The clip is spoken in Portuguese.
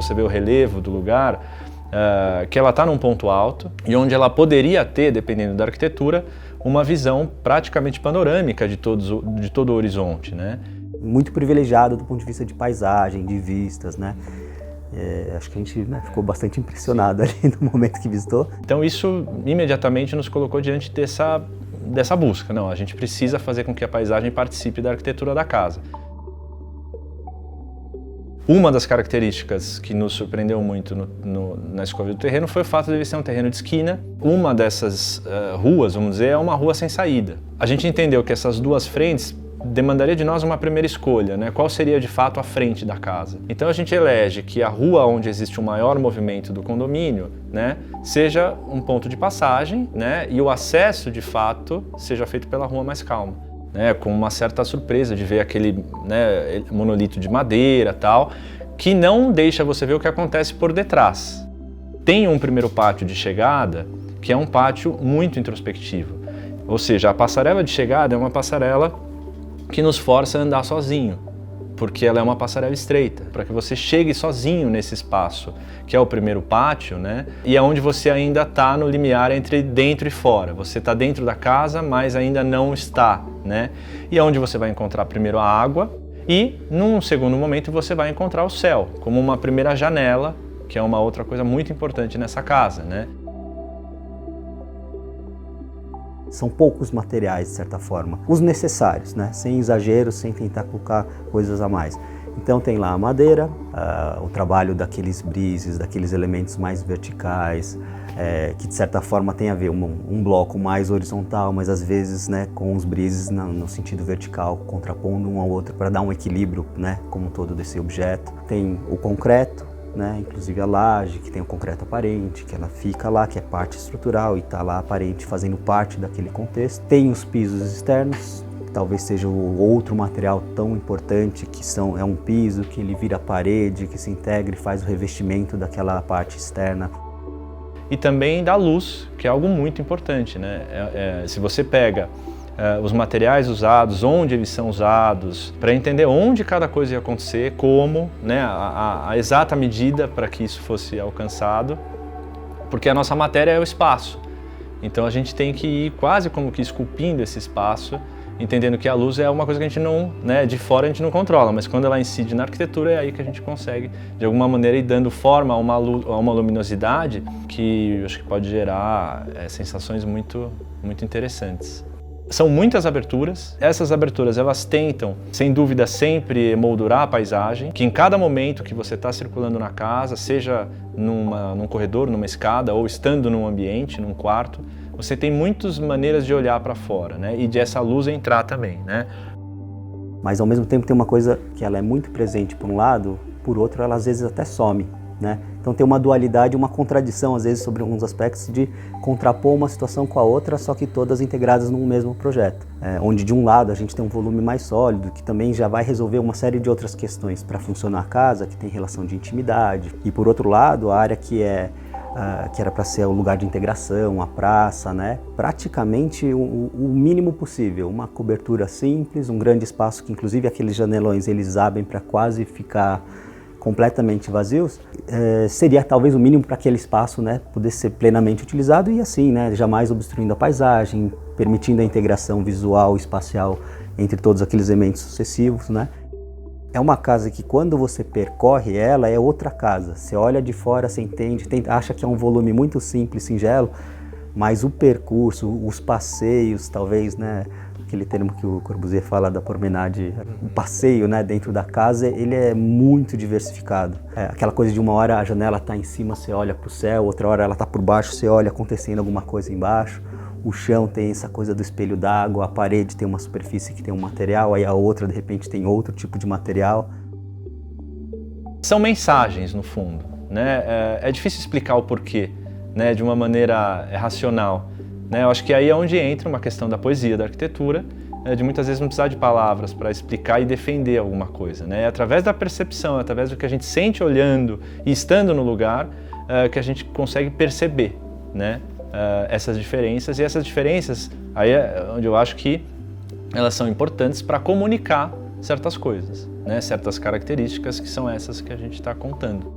você vê o relevo do lugar, que ela está num ponto alto e onde ela poderia ter, dependendo da arquitetura, uma visão praticamente panorâmica de todo o horizonte, né? Muito privilegiado do ponto de vista de paisagem, de vistas, né? Acho que a gente ficou bastante impressionado ali no momento que visitou. Então isso imediatamente nos colocou diante dessa busca. Não, a gente precisa fazer com que a paisagem participe da arquitetura da casa. Uma das características que nos surpreendeu muito na escolha do terreno foi o fato de ele ser um terreno de esquina. Uma dessas ruas, vamos dizer, é uma rua sem saída. A gente entendeu que essas duas frentes demandaria de nós uma primeira escolha, né? Qual seria de fato a frente da casa. Então a gente elege que a rua onde existe o maior movimento do condomínio, né, seja um ponto de passagem, né, e o acesso de fato seja feito pela rua mais calma. Com uma certa surpresa de ver aquele, né, monolito de madeira tal, que não deixa você ver o que acontece por detrás. Tem um primeiro pátio de chegada, que é um pátio muito introspectivo. Ou seja, a passarela de chegada é uma passarela que nos força a andar sozinho, porque ela é uma passarela estreita, para que você chegue sozinho nesse espaço, que é o primeiro pátio, né? E é onde você ainda está no limiar entre dentro e fora. Você está dentro da casa, mas ainda não está, né? E é onde você vai encontrar primeiro a água e, num segundo momento, você vai encontrar o céu, como uma primeira janela, que é uma outra coisa muito importante nessa casa, né? São poucos materiais, de certa forma, os necessários, né? Sem exageros, sem tentar colocar coisas a mais. Então tem lá a madeira, o trabalho daqueles brises, daqueles elementos mais verticais, que de certa forma tem a ver um bloco mais horizontal, mas às vezes, né, com os brises no sentido vertical, contrapondo um ao outro para dar um equilíbrio, né, como um todo desse objeto. Tem o concreto, né, inclusive a laje, que tem o concreto aparente, que ela fica lá, que é parte estrutural e está lá aparente, fazendo parte daquele contexto. Tem os pisos externos, que talvez seja o outro material tão importante, que é um piso que ele vira parede, que se integra e faz o revestimento daquela parte externa. E também da luz, que é algo muito importante, né? Se você pega os materiais usados, onde eles são usados, para entender onde cada coisa ia acontecer, como, né, a exata medida para que isso fosse alcançado, porque a nossa matéria é o espaço. Então a gente tem que ir quase como que esculpindo esse espaço, entendendo que a luz é uma coisa que a gente não, né, de fora a gente não controla, mas quando ela incide na arquitetura é aí que a gente consegue, de alguma maneira, ir dando forma a uma luminosidade que eu acho que pode gerar sensações muito, muito interessantes. São muitas aberturas. Essas aberturas, elas tentam, sem dúvida, sempre emoldurar a paisagem, que em cada momento que você está circulando na casa, seja num corredor, numa escada, ou estando num ambiente, num quarto, você tem muitas maneiras de olhar para fora, né? E de essa luz entrar também, né? Mas ao mesmo tempo tem uma coisa que ela é muito presente por um lado, por outro ela às vezes até some, né? Então tem uma dualidade, uma contradição às vezes sobre alguns aspectos de contrapor uma situação com a outra, só que todas integradas num mesmo projeto. Onde de um lado a gente tem um volume mais sólido, que também já vai resolver uma série de outras questões para funcionar a casa, que tem relação de intimidade. E por outro lado, a área que era para ser o lugar de integração, a praça, né? Praticamente o mínimo possível, uma cobertura simples, um grande espaço que inclusive aqueles janelões eles abrem para quase ficar completamente vazios, seria talvez o mínimo para aquele espaço, né, poder ser plenamente utilizado e assim, né, jamais obstruindo a paisagem, permitindo a integração visual e espacial entre todos aqueles elementos sucessivos, né. É uma casa que quando você percorre ela é outra casa, você olha de fora, você entende, acha que é um volume muito simples, singelo, mas o percurso, os passeios, talvez, né, aquele termo que o Corbusier fala da promenade, o passeio, né, dentro da casa, ele é muito diversificado. Aquela coisa de uma hora a janela está em cima, você olha para o céu, outra hora ela está por baixo, você olha acontecendo alguma coisa embaixo. O chão tem essa coisa do espelho d'água, a parede tem uma superfície que tem um material, aí a outra de repente tem outro tipo de material. São mensagens no fundo, né? É difícil explicar o porquê, né, de uma maneira racional. Eu acho que aí é onde entra uma questão da poesia, da arquitetura, de muitas vezes não precisar de palavras para explicar e defender alguma coisa. É através da percepção, através do que a gente sente olhando e estando no lugar, que a gente consegue perceber, né, essas diferenças. E essas diferenças, aí é onde eu acho que elas são importantes para comunicar certas coisas, né, certas características que são essas que a gente está contando.